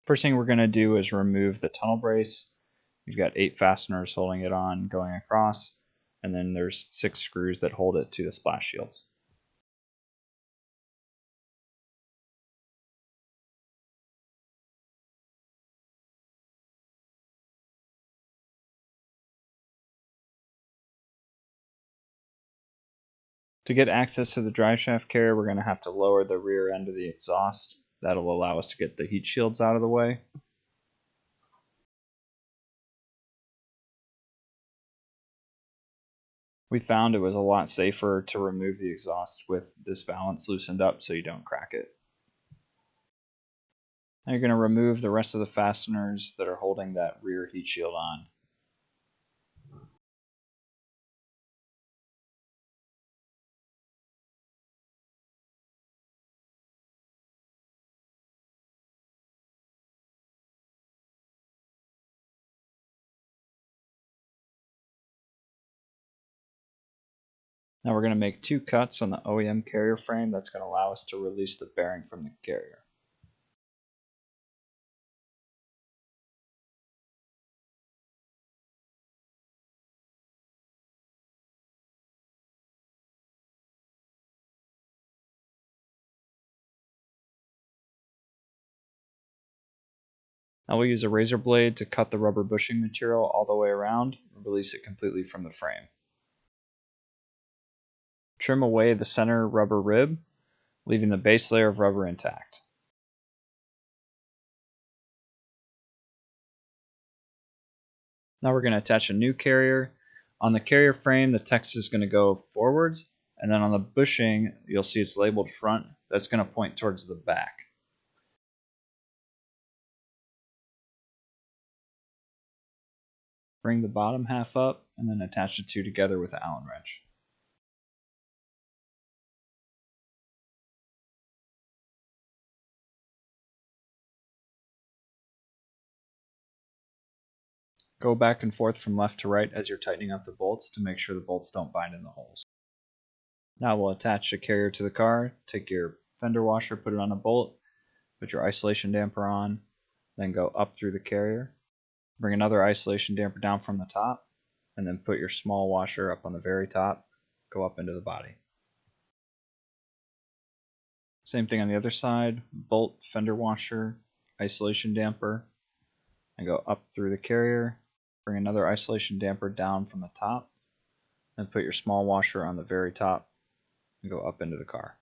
First thing we're going to do is remove the tunnel brace. You've got 8 fasteners holding it on going across, and then there's 6 screws that hold it to the splash shields. To get access to the driveshaft carrier, we're going to have to lower the rear end of the exhaust. That'll allow us to get the heat shields out of the way. We found it was a lot safer to remove the exhaust with this valance loosened up so you don't crack it. Now you're going to remove the rest of the fasteners that are holding that rear heat shield on. Now we're going to make 2 cuts on the OEM carrier frame. That's going to allow us to release the bearing from the carrier. Now we'll use a razor blade to cut the rubber bushing material all the way around and release it completely from the frame. Trim away the center rubber rib, leaving the base layer of rubber intact. Now we're going to attach a new carrier. On the carrier frame, the text is going to go forwards, and then on the bushing, you'll see it's labeled front. That's going to point towards the back. Bring the bottom half up, and then attach the 2 together with an Allen wrench. Go back and forth from left to right as you're tightening up the bolts to make sure the bolts don't bind in the holes. Now we'll attach the carrier to the car. Take your fender washer, put it on a bolt, put your isolation damper on, then go up through the carrier. Bring another isolation damper down from the top, and then put your small washer up on the very top, go up into the body. Same thing on the other side, bolt, fender washer, isolation damper, and go up through the carrier. Bring another isolation damper down from the top, and put your small washer on the very top and go up into the car.